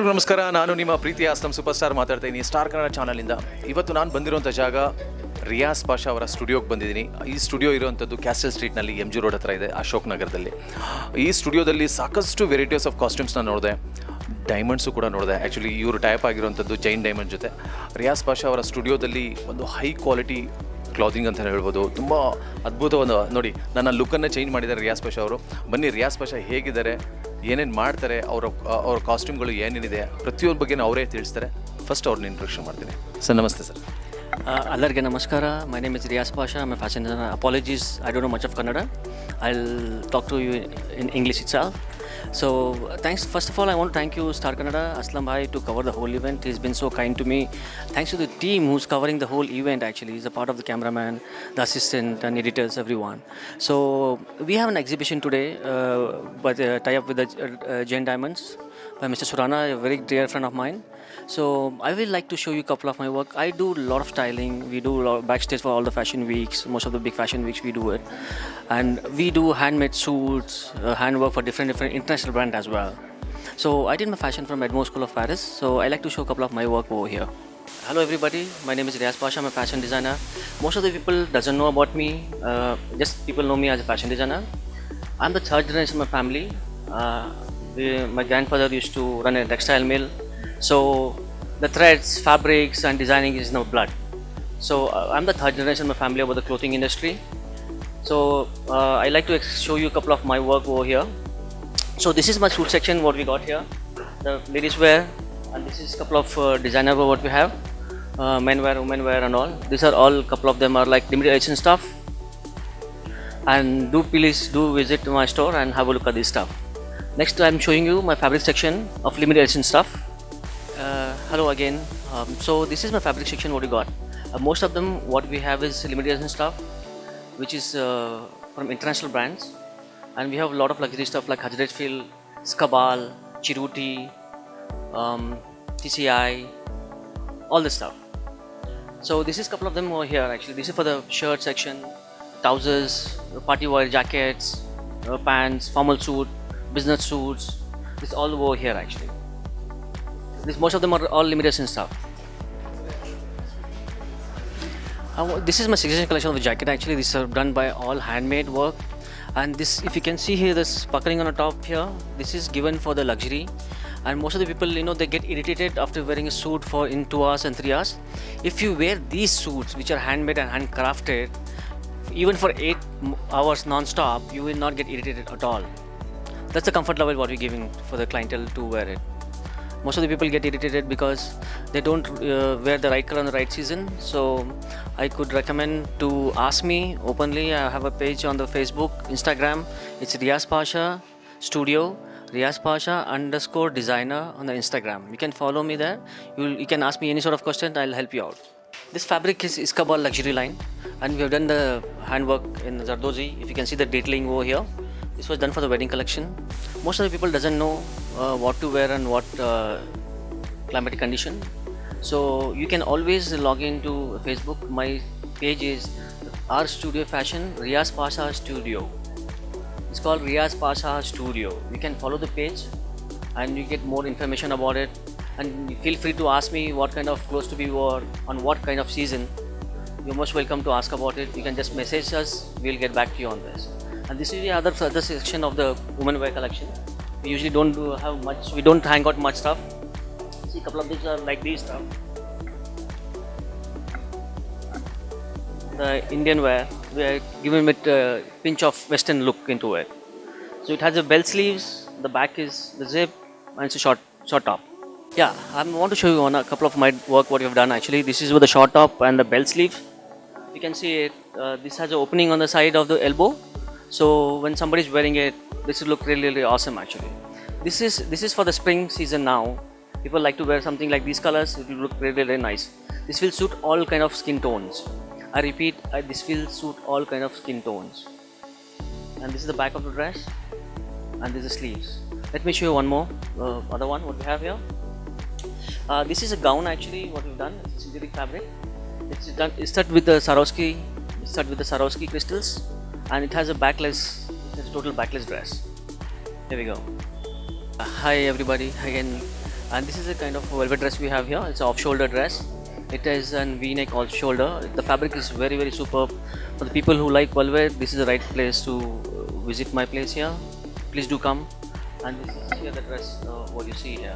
ಎಲ್ರಿಗೂ ನಮಸ್ಕಾರ. ನಾನು ನಿಮ್ಮ ಪ್ರೀತಿಯ ಅಸ್ಲಂ ಸೂಪರ್ ಸ್ಟಾರ್ ಮಾತಾಡ್ತಾ ಇದ್ದೀನಿ ಸ್ಟಾರ್ ಕನ್ನಡ ಚಾನಲಿಂದ. ಇವತ್ತು ನಾನು ಬಂದಿರುವಂಥ ಜಾಗ ರಿಯಾಜ್ ಪಾಷಾ ಅವರ ಸ್ಟುಡಿಯೋಗೆ ಬಂದಿದ್ದೀನಿ. ಈ ಸ್ಟುಡಿಯೋ ಇರುವಂಥದ್ದು ಕ್ಯಾಸ್ಟಲ್ ಸ್ಟ್ರೀಟ್ನಲ್ಲಿ ಎಮ್ ಜಿ ರೋಡ್ ಹತ್ರ ಇದೆ, ಅಶೋಕ್ ನಗರದಲ್ಲಿ. ಈ ಸ್ಟುಡಿಯೋದಲ್ಲಿ ಸಾಕಷ್ಟು ವೆರೈಟೀಸ್ ಆಫ್ ಕಾಸ್ಟ್ಯೂಮ್ಸ್ನ ನೋಡಿದೆ, ಡೈಮಂಡ್ಸು ಕೂಡ ನೋಡಿದೆ. ಆ್ಯಕ್ಚುಲಿ ಇವರು ಟೈಪ್ ಆಗಿರುವಂಥದ್ದು ಜೈನ್ ಡೈಮಂಡ್ ಜೊತೆ. ರಿಯಾಜ್ ಪಾಷಾ ಅವರ ಸ್ಟುಡಿಯೋದಲ್ಲಿ ಒಂದು ಹೈ ಕ್ವಾಲಿಟಿ ಕ್ಲಾದಿಂಗ್ ಅಂತ ಹೇಳ್ಬೋದು. ತುಂಬ ಅದ್ಭುತವಾದ ನೋಡಿ, ನನ್ನ ಲುಕ್ಕನ್ನು ಚೇಂಜ್ ಮಾಡಿದ್ದಾರೆ ರಿಯಾಜ್ ಪಾಷಾ ಅವರು. ಬನ್ನಿ, ರಿಯಾಜ್ ಪಾಷಾ ಹೇಗಿದ್ದಾರೆ, ಏನೇನು ಮಾಡ್ತಾರೆ, ಅವ್ರ ಕಾಸ್ಟ್ಯೂಮ್ಗಳು ಏನೇನಿದೆ ಪ್ರತಿಯೊಂದು ಬಗ್ಗೆ ಅವರೇ ತಿಳಿಸ್ತಾರೆ. ಫಸ್ಟ್ ಅವ್ರನ್ನ ಇಂಟ್ರೊಡಕ್ಷನ್ ಮಾಡ್ತೀನಿ. ಸರ್ ನಮಸ್ತೆ sir. Allarge namaskara. My name is Riaz Pasha. I'm a fashion designer. Apologies, I don't know much of Kannada. I'll talk to you in English itself. So thanks. First of all, I want to thank you, Star Kannada, Aslam Bhai, to cover the whole event. He's been so kind to me. Thanks to the team who's covering the whole event. Actually, he's a part of the cameraman, the assistant, and editors, everyone. So we have an exhibition today, but tie up with the Jain Diamonds by Mr. Surana, a very dear friend of mine. So I will like to show you a couple of my work. I do a lot of styling. We do a lot backstage for all the fashion weeks. Most of the big fashion weeks we do it, and we do handmade suits, handwork for different international brands as well. So I did my fashion from Edmond School of Paris. So I like to show a couple of my work over here. Hello everybody, my name is Riaz Pasha. I'm a fashion designer. Most of the people doesn't know about me. Just people know me as a fashion designer. I'm the third generation of my family. My grandfather used to run a textile mill. So the threads, fabrics and designing is in our blood. So I'm the third generation of my family about the clothing industry. So I like to show you a couple of my work over here. So this is my suit section, what we got here. The ladies wear, and this is a couple of designer wear what we have. Men wear, women wear and all. These are all, couple of them are like limited edition stuff. And please do visit my store and have a look at this stuff. Next I'm showing you my fabric section of limited edition stuff. Hello again. So this is my fabric section what we got. Most of them what we have is limited edition stuff, which is from international brands, and we have a lot of luxury stuff like Hajratfield, Skabal, Chiruti, TCI, all this stuff. So this is a couple of them over here actually. This is for the shirt section, trousers, party wear jackets, pants, formal suit, business suits. This all over here actually. Most of them are all limited edition stuff. This is my signature collection of the jacket actually. These are done by all handmade work, and this, if you can see here, this puckering on the top here, this is given for the luxury. And most of the people, they get irritated after wearing a suit for in 2 hours and 3 hours. If you wear these suits which are handmade and handcrafted even for 8 hours non-stop, you will not get irritated at all. That's the comfort level what we're giving for the clientele to wear it. Most of the people get irritated because they don't wear the right color in the right season. So I could recommend to ask me openly. I have a page on the Facebook, Instagram. It's Riaz Pasha Studio, Riaz Pasha _designer on the Instagram. You can follow me there. You can ask me any sort of question. I'll help you out. This fabric is Iskabal luxury line, and we have done the handwork in Zardozi. If you can see the detailing over here, this was done for the wedding collection. Most of the people doesn't know what to wear and what climatic condition. So you can always log into Facebook. My page is our studio fashion, Riaz Pasha Studio. It's called Riaz Pasha Studio. You can follow the page and you get more information about it. And feel free to ask me what kind of clothes to be worn on what kind of season. You're most welcome to ask about it. You can just message us. We'll get back to you on this. And this is the other section of the women wear collection. We usually don't have much. We don't hang out much stuff. See, a couple of these are like these stuff. The Indian wear, we are giving it a pinch of Western look into it. So it has a bell sleeves. The back is the zip, and it's a short top. Yeah, I want to show you on a couple of my work what we have done. Actually, this is with the short top and the bell sleeve. You can see it. This has an opening on the side of the elbow. So when somebody is wearing it, this will look really, really awesome actually. This is for the spring season now. People like to wear something like these colors. It will look really, really nice. This will suit all kind of skin tones. I repeat, this will suit all kind of skin tones. And this is the back of the dress, and this is the sleeves. Let me show you one more, other one what we have here. This is a gown actually what we've done. It's synthetic fabric. It's studded with the Swarovski crystals. And it has a backless, it's a total backless dress. Here we go. Hi everybody again. And this is a kind of velvet dress we have here. It's an off-shoulder dress. It is an V-neck off-shoulder. The fabric is very very superb. For the people who like velvet, this is the right place to visit my place here. Please do come. And this is here the dress, what you see here.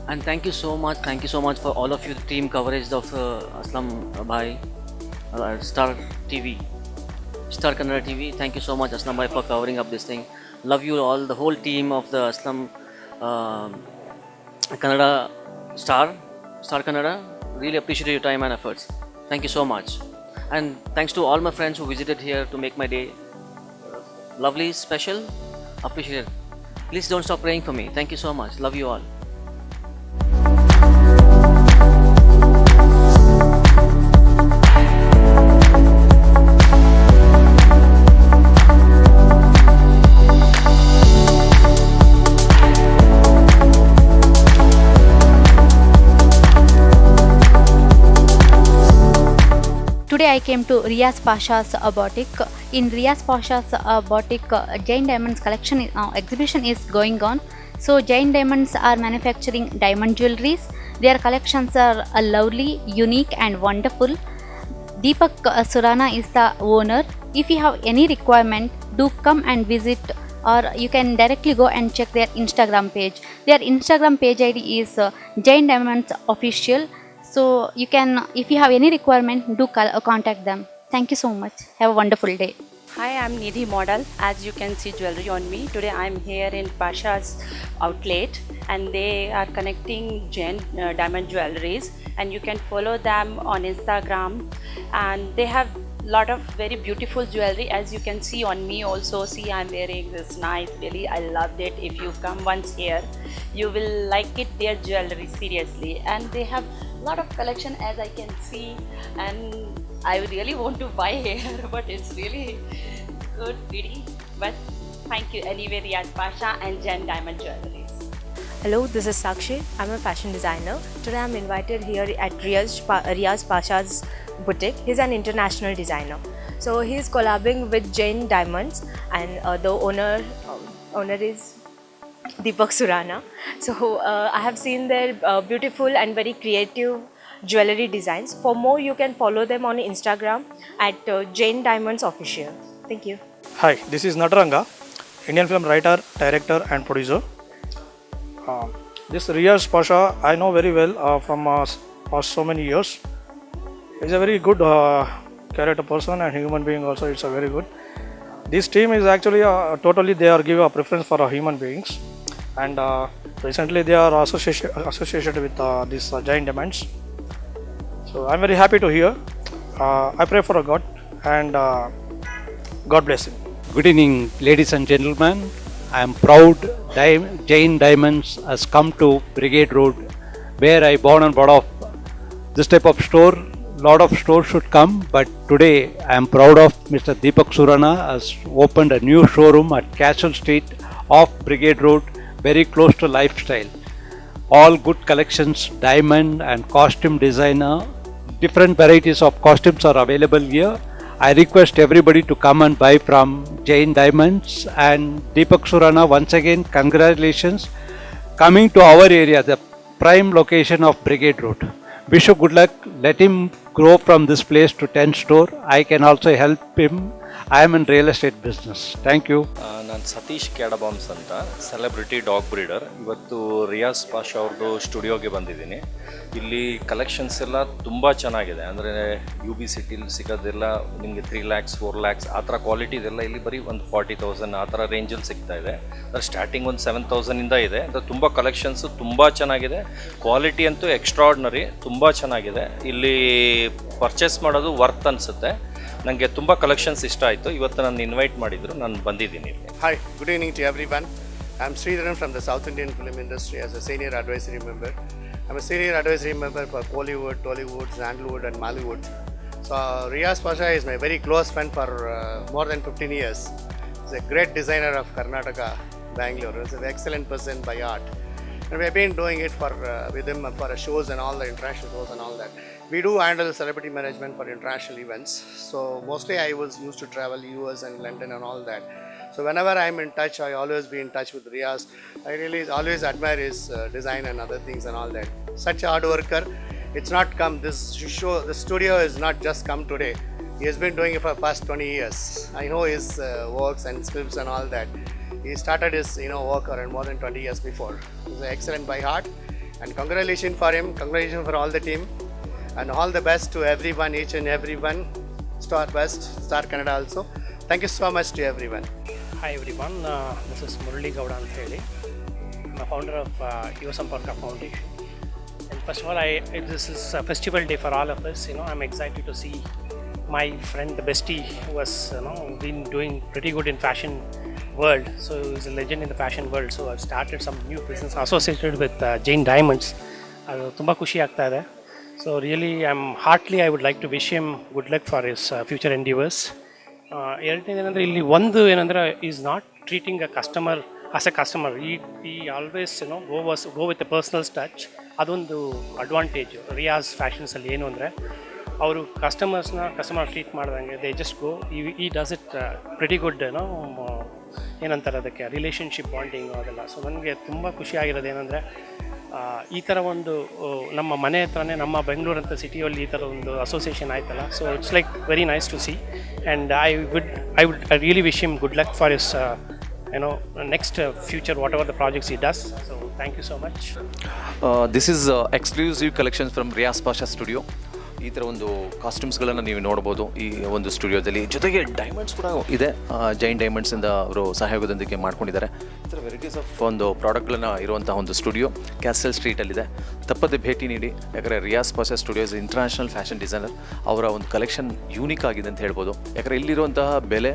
And thank you so much for all of you, the team coverage of Aslam Bhai, Star TV, Star Kannada TV. Thank you so much, Aslam Bhai, for covering up this thing. Love you all, the whole team of the Aslam Kannada Star Kannada. Really appreciate your time and efforts. Thank you so much. And thanks to all my friends who visited here to make my day lovely, special. Appreciate it. Please don't stop praying for me. Thank you so much. Love you all. Today I came to Riaz Pasha's boutique. In Riaz Pasha's boutique, Jain Diamonds collection exhibition is going on. So Jain Diamonds are manufacturing diamond jewelries. Their collections are lovely, unique and wonderful. Deepak Surana is the owner. If you have any requirement, do come and visit, or you can directly go and check their Instagram page. Their Instagram page ID is Jain Diamonds Official. So you can, if you have any requirement, do contact them. Thank you so much. Have a wonderful day. Hi, I'm Nidhi Model. As you can see jewelry on me. Today I'm here in Pasha's outlet and they are connecting Jain diamond jewelries, and you can follow them on Instagram, and they have lot of very beautiful jewelry. As you can see on me also, see I'm wearing this nice, really I loved it. If you come once here, you will like it, their jewelry, seriously. And they have lot of collection, as I can see, and I really want to buy here but it's really good, pretty. But thank you anyway, Riaz Pasha and Jain Diamond Jewelries. Hello, this is Sakshi. I'm a fashion designer. Today I'm invited here at Riaz Pasha's boutique. He's an international designer. So he's collabing with Jain Diamonds, and the owner is Deepak Surana. So I have seen their beautiful and very creative jewelry designs. For more, you can follow them on Instagram at Jain Diamonds Official. Thank you. Hi, this is Nataranga, Indian film writer, director and producer. This Riaz Pasha I know very well from past so many years. He's a very good character person and human being also. It's a very good. This team is actually totally they are giving a preference for human beings, and recently they are associated with this Jain Diamonds. So I'm very happy to hear. I pray for a God, and God bless him. Good evening, ladies and gentlemen. I am proud Jain Diamonds has come to Brigade Road, where I born and brought up. This type of store, lot of stores should come, but today I am proud of Mr. Deepak Surana has opened a new showroom at Castle Street off Brigade Road, very close to Lifestyle. All good collections, diamond and costume designer, different varieties of costumes are available here. I request everybody to come and buy from Jain Diamonds, and Deepak Surana, once again congratulations coming to our area, the prime location of Brigade Road. Wish you good luck. Let him grow from this place to 10 store. I can also help him. I am in real estate business. Thank you. ನಾನು ಸತೀಶ್ ಕ್ಯಾಡಬಾಮ್ಸ್ ಅಂತ celebrity dog breeder. ಇವತ್ತು ರಿಯಾಜ್ ಪಾಷಾ ಅವ್ರದ್ದು ಸ್ಟುಡಿಯೋಗೆ ಬಂದಿದ್ದೀನಿ. ಇಲ್ಲಿ collections ಎಲ್ಲ ತುಂಬ ಚೆನ್ನಾಗಿದೆ. ಅಂದರೆ ಯು ಬಿ ಸಿಟಿಲಿ ಸಿಗೋದೆಲ್ಲ ನಿಮಗೆ 3 lakhs 4 lakhs ಆ ಥರ ಕ್ವಾಲಿಟಿದೆಲ್ಲ ಇಲ್ಲಿ ಬರೀ ಒಂದು 40,000 ಆ ಥರ ರೇಂಜಲ್ಲಿ ಸಿಗ್ತಾ ಇದೆ. ಅಂದರೆ ಸ್ಟಾರ್ಟಿಂಗ್ ಒಂದು 7,000ಇಂದ ಇದೆ. ಅಂದರೆ ತುಂಬ ಕಲೆಕ್ಷನ್ಸು ತುಂಬ ಚೆನ್ನಾಗಿದೆ. ಕ್ವಾಲಿಟಿ ಅಂತೂ ಎಕ್ಸ್ಟ್ರಾರ್ಡ್ನರಿ, ತುಂಬ ಚೆನ್ನಾಗಿದೆ. ಇಲ್ಲಿ ಪರ್ಚೇಸ್ ಮಾಡೋದು ವರ್ತ್ ಅನಿಸುತ್ತೆ. ನನಗೆ ತುಂಬ ಕಲೆಕ್ಷನ್ಸ್ ಇಷ್ಟ ಆಯಿತು. ಇವತ್ತು ನನ್ನ ಇನ್ವೈಟ್ ಮಾಡಿದ್ರು, ನಾನು ಬಂದಿದ್ದೀನಿ ಇಲ್ಲಿ. Hi, good evening to everyone. I'm Sridharan from the South Indian film industry as a senior advisory member. I'm a senior advisory member for Bollywood, Tollywood, Sandalwood and Mollywood. So Riaz Pasha is my very close friend for more than 15 years. He's a great designer of Karnataka, Bangalore. He's an excellent person by art. And we have been doing it for with him for shows and all the international shows and all that. We do handle celebrity management for international events. So mostly I was used to travel US and London and all that. So whenever I'm in touch, I always be in touch with Riaz. I really always admire his design and other things and all that. Such a hard worker. It's not come, this show, the studio is not just come today. He has been doing it for past 20 years. I know his works and scripts and all that. He started his work around more than 20 years before. He's excellent by heart, and congratulations for him. Congratulations for all the team, and all the best to everyone, each and everyone. Star Kannada also. Thank you so much to everyone. Hi everyone, this is Murali Gowda Anteli. I'm a founder of Yuva Samparka Foundation. And first of all, this is a festival day for all of us. I'm excited to see my friend, the bestie, who has been doing pretty good in fashion world. So he's a legend in the fashion world. So I've started some new business associated with Jain Diamonds. Tumba kushi aagta ide. So really, I would like to wish him good luck for his future endeavors. ಎರಡನೇದೇನೆಂದರೆ ಇಲ್ಲಿ ಒಂದು ಏನಂದರೆ is not treating a customer as a customer we always go with a personal touch. ಅದೊಂದು advantage Riyaz ಫ್ಯಾಷನ್ಸಲ್ಲಿ ಏನು ಅಂದರೆ ಅವರು customer treat ಮಾಡ್ದಂಗೆ they just go ಈ ಡಸ್ ಇಟ್ ಪ್ರಿಟಿ ಗುಡ್ ಏನಂತಾರೆ ಅದಕ್ಕೆ ರಿಲೇಷನ್ಶಿಪ್ ಬಾಂಡಿಂಗ್ ಅದೆಲ್ಲ. ಸೊ ನನಗೆ ತುಂಬ ಖುಷಿಯಾಗಿರೋದು ಏನಂದರೆ ಈ ಥರ ಒಂದು ನಮ್ಮ ಮನೆ ಹತ್ರನೇ ನಮ್ಮ ಬೆಂಗಳೂರು ಅಂತ ಸಿಟಿಯಲ್ಲಿ ಈ ಥರ ಒಂದು ಅಸೋಸಿಯೇಷನ್ ಆಯ್ತಲ್ಲ. So it's like very nice to see, and I really wish him good luck for his next future, whatever the projects he does. So thank you so much. This is exclusive collections from Riaz Pasha Studio. ಈ ಥರ ಒಂದು ಕಾಸ್ಟ್ಯೂಮ್ಸ್ಗಳನ್ನು ನೀವು ನೋಡ್ಬೋದು ಈ ಒಂದು ಸ್ಟುಡಿಯೋದಲ್ಲಿ. ಜೊತೆಗೆ diamonds ಕೂಡ ಇದೆ. ಜೈನ್ ಡೈಮಂಡ್ಸಿಂದ ಅವರು ಸಹಯೋಗದೊಂದಿಗೆ ಮಾಡ್ಕೊಂಡಿದ್ದಾರೆ. ಈ ಥರ ವೆರೈಟೀಸ್ ಆಫ್ ಒಂದು ಪ್ರಾಡಕ್ಟ್ಗಳನ್ನು ಇರುವಂಥ ಒಂದು ಸ್ಟುಡಿಯೋ ಕ್ಯಾಸ್ಟಲ್ ಸ್ಟ್ರೀಟಲ್ಲಿದೆ. ತಪ್ಪದೆ ಭೇಟಿ ನೀಡಿ. ಯಾಕಂದರೆ Riyaz Pasha studios international fashion designer. ಅವರ ಒಂದು ಕಲೆಕ್ಷನ್ ಯೂನಿಕ್ ಆಗಿದೆ ಅಂತ ಹೇಳ್ಬೋದು. ಯಾಕಂದರೆ ಇಲ್ಲಿರುವಂತಹ ಬೆಲೆ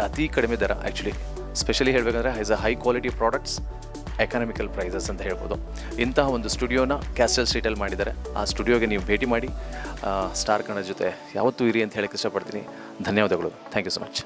ಅತಿ ಕಡಿಮೆ ದರ. ಆ್ಯಕ್ಚುಲಿ ಸ್ಪೆಷಲಿ ಹೇಳಬೇಕಂದ್ರೆ is a high quality products, economical prices ಅಂತ ಹೇಳ್ಬೋದು. ಇಂತಹ ಒಂದು ಸ್ಟುಡಿಯೋನ ಕ್ಯಾಸ್ಟಲ್ ಸ್ಟ್ರೀಟಲ್ಲಿ ಮಾಡಿದ್ದಾರೆ. ಆ ಸ್ಟುಡಿಯೋಗೆ ನೀವು ಭೇಟಿ ಮಾಡಿ ಸ್ಟಾರ್ ಕನ್ನಡ ಜೊತೆ ಯಾವತ್ತೂ ಇರಿ ಅಂತ ಹೇಳಕ್ಕೆ ಇಷ್ಟಪಡ್ತೀನಿ. ಧನ್ಯವಾದಗಳು. Thank you so much.